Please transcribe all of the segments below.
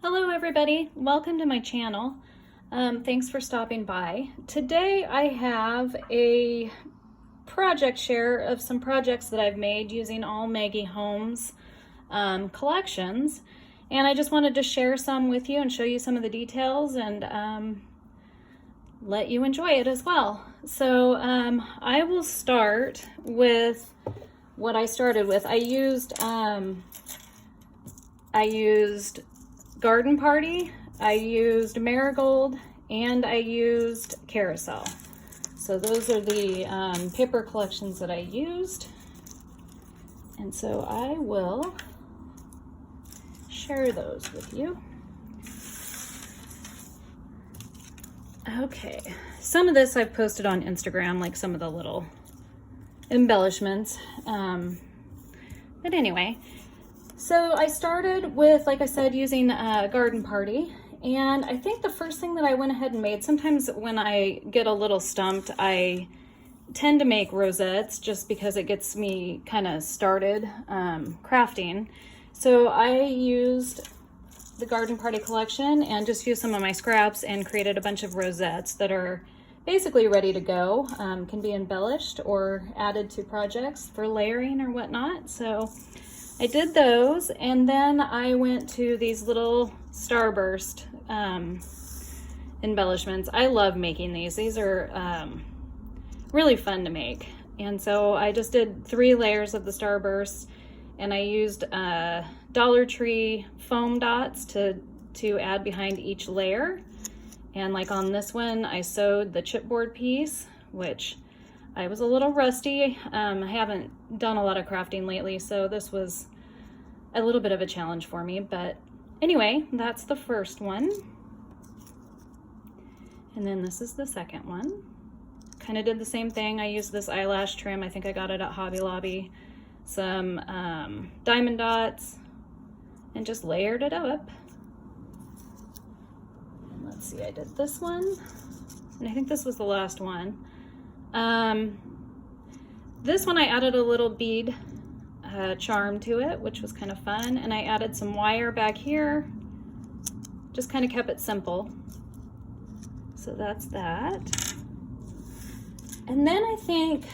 Hello everybody, welcome to my channel. Thanks for stopping by. Today I have a project share of some projects that I've made using all Maggie Holmes collections, and I just wanted to share some with you and show you some of the details and let you enjoy it as well. So I will start with what I started with. I used Garden Party, I used Marigold, and I used Carousel. So those are the paper collections that I used. And so I will share those with you. Okay, some of this I've posted on Instagram, like some of the little embellishments. But anyway, so I started with, like I said, using Garden Party, and I think the first thing that I went ahead and made, sometimes when I get a little stumped, I tend to make rosettes just because it gets me kind of started crafting. So I used the Garden Party collection and just used some of my scraps and created a bunch of rosettes that are basically ready to go, can be embellished or added to projects for layering or whatnot. So I did those, and then I went to these little starburst embellishments. I love making these. These are really fun to make. And so I just did 3 layers of the starburst, and I used Dollar Tree foam dots to add behind each layer. And like on this one, I sewed the chipboard piece, which I was a little rusty. I haven't done a lot of crafting lately, so this was a little bit of a challenge for me. But anyway, that's the first one. And then this is the second one. Kind of did the same thing. I used this eyelash trim. I think I got it at Hobby Lobby. Some diamond dots, and just layered it up. And let's see, I did this one, and I think this was the last one. This one I added a little bead charm to it, which was kind of fun, and I added some wire back here, just kind of kept it simple. So that's that. And then I think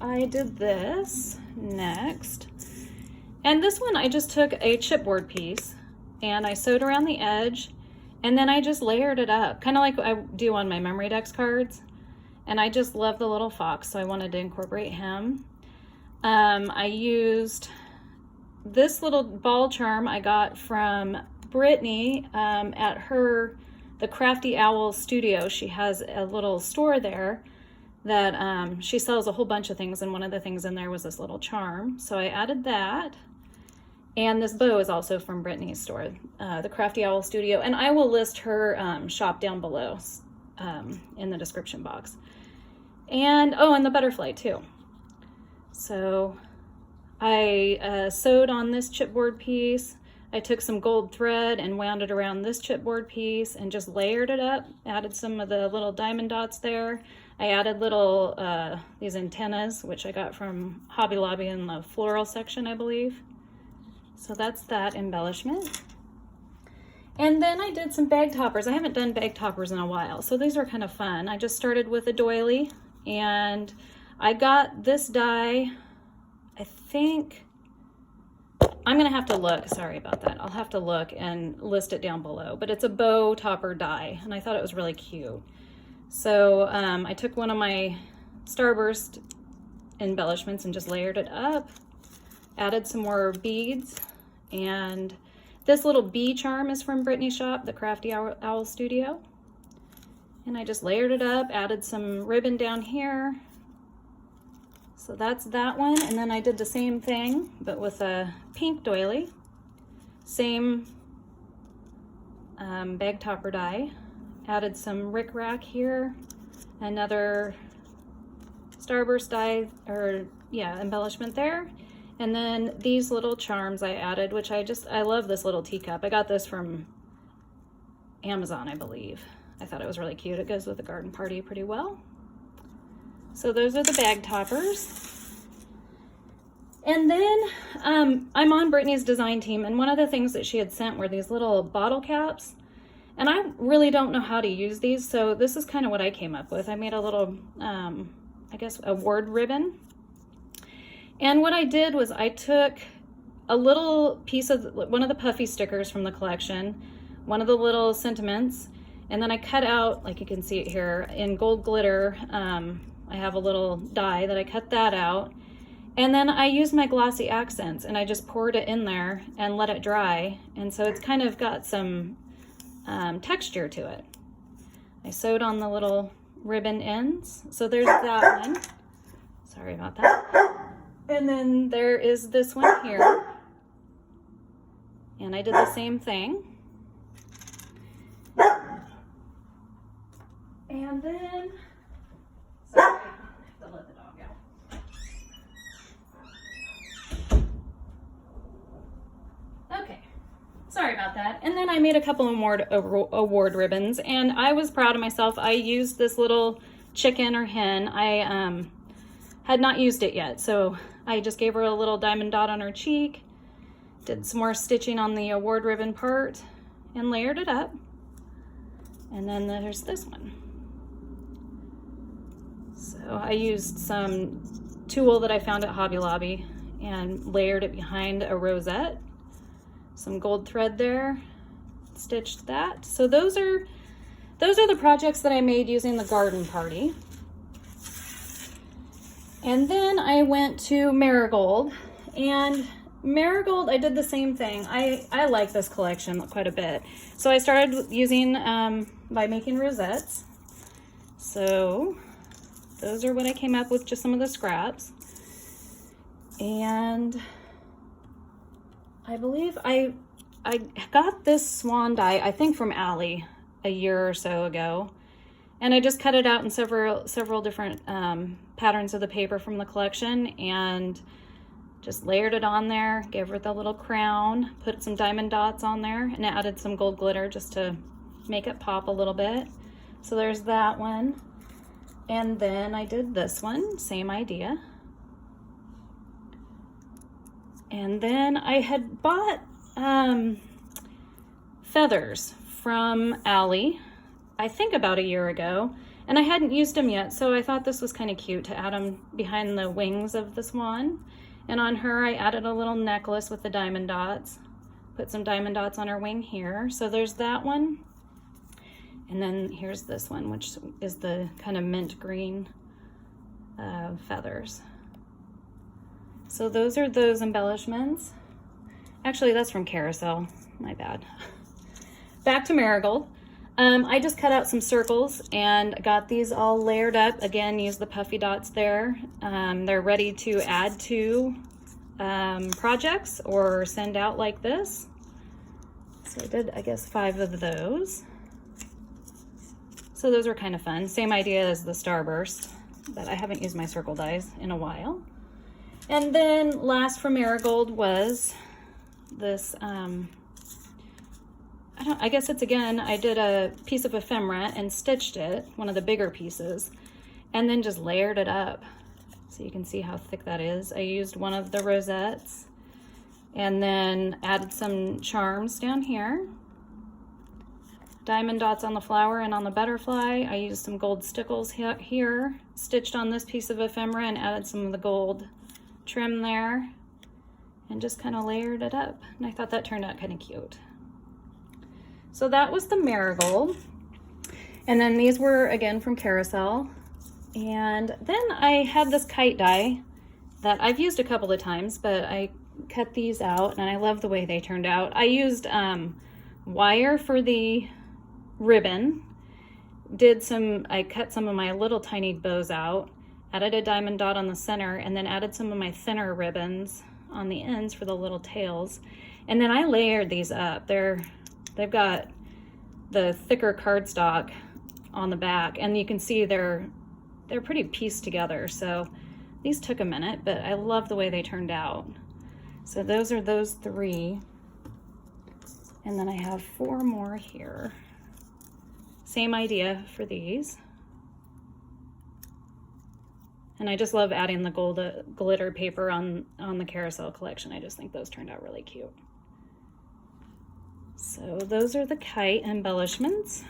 I did this next, and this one I just took a chipboard piece and I sewed around the edge, and then I just layered it up, kind of like I do on my memory decks cards. And I just love the little fox, so I wanted to incorporate him. I used this little ball charm I got from Brittany at the Crafty Owl Studio. She has a little store there that she sells a whole bunch of things, and one of the things in there was this little charm. So I added that. And this bow is also from Brittany's store, the Crafty Owl Studio. And I will list her shop down below in the description box. And oh, and the butterfly too. So I sewed on this chipboard piece. I took some gold thread and wound it around this chipboard piece and just layered it up, added some of the little diamond dots there. I added little these antennas, which I got from Hobby Lobby in the floral section, I believe. So that's that embellishment. And then I did some bag toppers. I haven't done bag toppers in a while, so these are kind of fun. I just started with a doily, and I got this die, I think, I'm gonna have to look, sorry about that. I'll have to look and list it down below, but it's a bow topper die, and I thought it was really cute. So I took one of my starburst embellishments and just layered it up, added some more beads, and this little bee charm is from Brittany'shop, the Crafty Owl Studio. And I just layered it up, added some ribbon down here. So that's that one. And then I did the same thing, but with a pink doily. Same bag topper die. Added some rickrack here. Another starburst die, or yeah, embellishment there. And then these little charms I added, which I love this little teacup. I got this from Amazon, I believe. I thought it was really cute. It goes with the Garden Party pretty well. So those are the bag toppers. And then I'm on Brittany's design team, and one of the things that she had sent were these little bottle caps. And I really don't know how to use these, so this is kind of what I came up with. I made a little, I guess, a word ribbon. And what I did was I took a little piece of one of the puffy stickers from the collection, one of the little sentiments, and then I cut out, like you can see it here, in gold glitter. I have a little die that I cut that out. And then I used my glossy accents and I just poured it in there and let it dry. And so it's kind of got some texture to it. I sewed on the little ribbon ends. So there's that one. Sorry about that. And then there is this one here. And I did the same thing. And then, sorry, I have to let the dog out. Okay, sorry about that. And then I made a couple of award ribbons, and I was proud of myself. I used this little chicken or hen. I had not used it yet, so I just gave her a little diamond dot on her cheek, did some more stitching on the award ribbon part, and layered it up. And then there's this one. So I used some tulle that I found at Hobby Lobby and layered it behind a rosette. Some gold thread there, stitched that. So those are the projects that I made using the garden party. And then I went to Marigold, and Marigold, I did the same thing. I like this collection quite a bit. So I started using, by making rosettes. So those are what I came up with, just some of the scraps. And I believe I got this swan die, I think from Allie, a year or so ago. And I just cut it out in several different patterns of the paper from the collection and just layered it on there, gave her the little crown, put some diamond dots on there, and added some gold glitter just to make it pop a little bit. So there's that one. And then I did this one, same idea. And then I had bought feathers from Allie, I think about a year ago, and I hadn't used them yet, so I thought this was kind of cute to add them behind the wings of the swan. And on her, I added a little necklace with the diamond dots, put some diamond dots on her wing here. So there's that one. And then here's this one, which is the kind of mint green feathers. So those are those embellishments. Actually, that's from Carousel, my bad. Back to Marigold. I just cut out some circles and got these all layered up. Again, use the puffy dots there. They're ready to add to projects or send out like this. So I did, I guess, 5 of those. So those were kind of fun. Same idea as the Starburst, but I haven't used my circle dies in a while. And then last from Marigold was this, I guess it's, again, I did a piece of ephemera and stitched it, one of the bigger pieces, and then just layered it up. So you can see how thick that is. I used one of the rosettes and then added some charms down here. Diamond dots on the flower and on the butterfly. I used some gold stickles here, stitched on this piece of ephemera and added some of the gold trim there, and just kind of layered it up. And I thought that turned out kind of cute. So that was the Marigold. And then these were, again, from Carousel. And then I had this kite die that I've used a couple of times, but I cut these out and I love the way they turned out. I used wire for the ribbon, I cut some of my little tiny bows out, added a diamond dot on the center, and then added some of my thinner ribbons on the ends for the little tails. And then I layered these up. They've got the thicker cardstock on the back, and you can see they're pretty pieced together. So these took a minute, but I love the way they turned out. So those are those 3. And then I have 4 more here. Same idea for these. And I just love adding the gold glitter paper on the Carousel collection. I just think those turned out really cute. So those are the kite embellishments.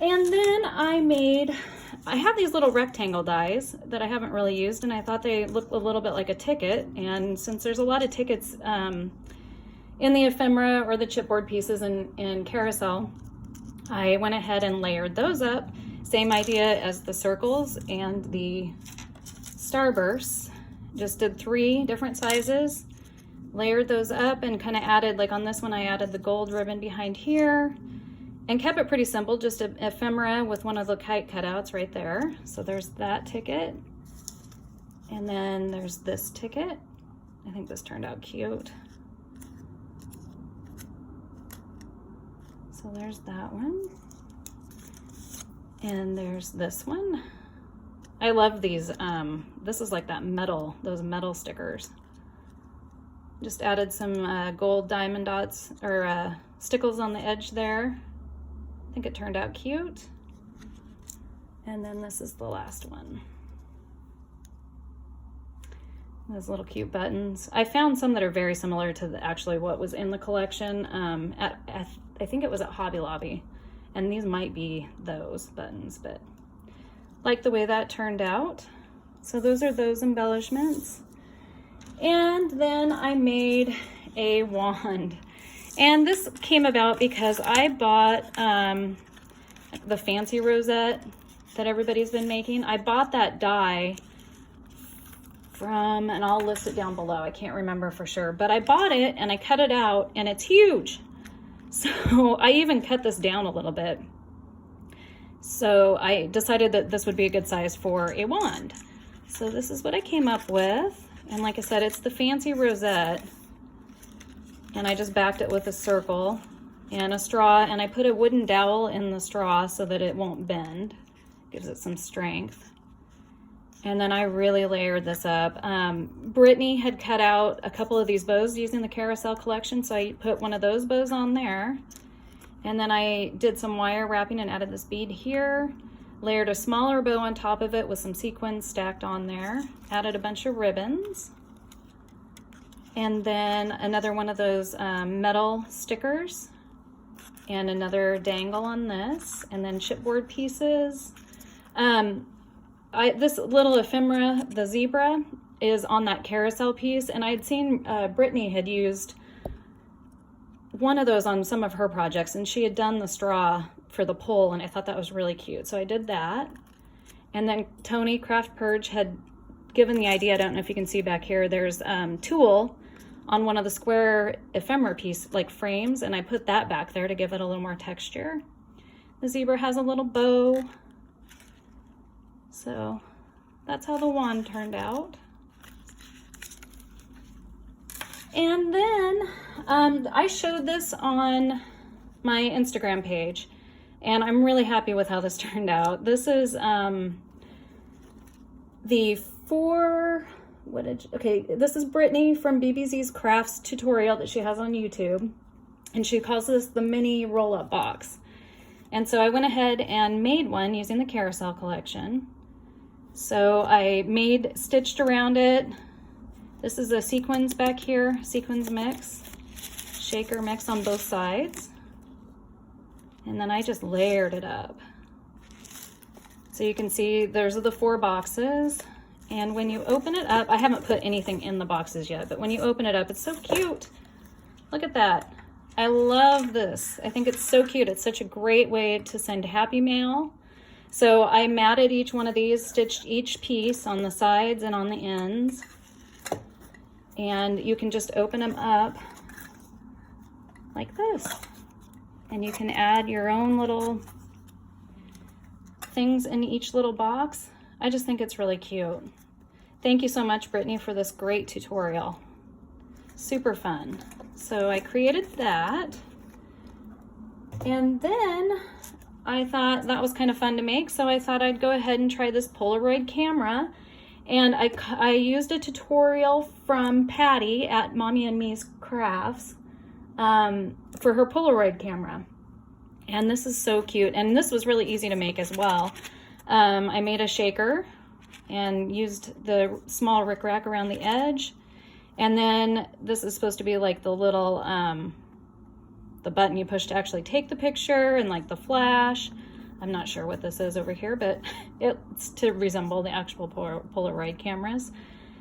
And then I have these little rectangle dies that I haven't really used, and I thought they looked a little bit like a ticket. And since there's a lot of tickets in the ephemera or the chipboard pieces in Carousel, I went ahead and layered those up. Same idea as the circles and the starbursts. Just did 3 different sizes, layered those up, and kind of added, like on this one, I added the gold ribbon behind here and kept it pretty simple, just an ephemera with one of the kite cutouts right there. So there's that ticket. And then there's this ticket. I think this turned out cute. So there's that one. And there's this one. I love these. This is like that metal, those metal stickers. Just added some gold diamond dots or stickles on the edge there. I think it turned out cute. And then this is the last one. Those little cute buttons. I found some that are very similar to actually what was in the collection. I think it was at Hobby Lobby. And these might be those buttons, but like the way that turned out. So those are those embellishments. And then I made a wand. And this came about because I bought the fancy rosette that everybody's been making. I bought that die from, and I'll list it down below. I can't remember for sure, but I bought it and I cut it out and it's huge. So I even cut this down a little bit. So I decided that this would be a good size for a wand. So this is what I came up with. And like I said, it's the fancy rosette. And I just backed it with a circle and a straw. And I put a wooden dowel in the straw so that it won't bend. Gives it some strength. And then I really layered this up. Brittany had cut out a couple of these bows using the Carousel collection, so I put one of those bows on there. And then I did some wire wrapping and added this bead here. Layered a smaller bow on top of it with some sequins stacked on there. Added a bunch of ribbons. And then another one of those metal stickers. And another dangle on this. And then chipboard pieces. This little ephemera, the zebra, is on that Carousel piece, and I'd seen Brittany had used one of those on some of her projects, and she had done the straw for the pole, and I thought that was really cute, so I did that. And then Tony Craft Purge had given the idea, I don't know if you can see back here, there's tulle on one of the square ephemera piece, like frames, and I put that back there to give it a little more texture. The zebra has a little bow. So that's how the wand turned out. And then I showed this on my Instagram page, and I'm really happy with how this turned out. This is this is Brittany from BBZ Crafts tutorial that she has on YouTube, and she calls this the mini roll-up box. And so I went ahead and made one using the Carousel collection. So I stitched around it. This is a sequins back here, sequins mix, shaker mix on both sides. And then I just layered it up. So you can see there's the 4 boxes. And when you open it up, I haven't put anything in the boxes yet, but when you open it up, it's so cute. Look at that. I love this. I think it's so cute. It's such a great way to send happy mail. So I matted each one of these, stitched each piece on the sides and on the ends. And you can just open them up like this. And you can add your own little things in each little box. I just think it's really cute. Thank you so much, Brittany, for this great tutorial. Super fun. So I created that. And then I thought that was kind of fun to make, so I thought I'd go ahead and try this Polaroid camera. And I used a tutorial from Patty at Mommy and Me's Crafts for her Polaroid camera. And this is so cute, and this was really easy to make as well. I made a shaker and used the small rickrack around the edge. And then this is supposed to be like the little, the button you push to actually take the picture, and like the flash. I'm not sure what this is over here, but it's to resemble the actual Polaroid cameras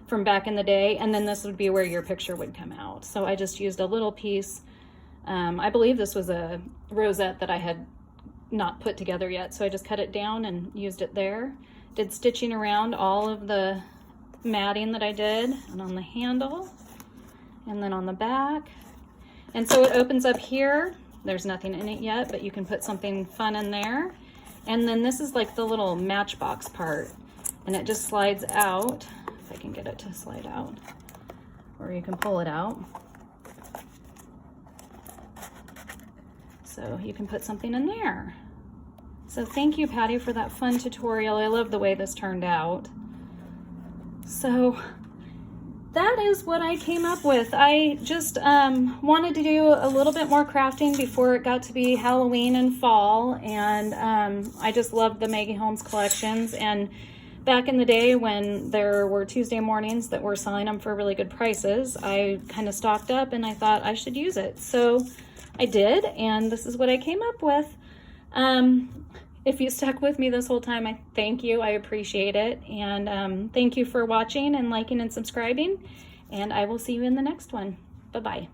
from back in the day. And then this would be where your picture would come out. So I just used a little piece. I believe this was a rosette that I had not put together yet. So I just cut it down and used it there. Did stitching around all of the matting that I did, and on the handle, and then on the back. And so it opens up here. There's nothing in it yet, but you can put something fun in there. And then this is like the little matchbox part, and it just slides out. If I can get it to slide out, or you can pull it out. So you can put something in there. So thank you, Patty, for that fun tutorial. I love the way this turned out. So that is what I came up with. I just wanted to do a little bit more crafting before it got to be Halloween and fall, and I just loved the Maggie Holmes collections. And back in the day when there were Tuesday mornings that were selling them for really good prices, I kind of stocked up and I thought I should use it. So I did, and this is what I came up with. If you stuck with me this whole time, I thank you. I appreciate it. And thank you for watching and liking and subscribing. And I will see you in the next one. Bye-bye.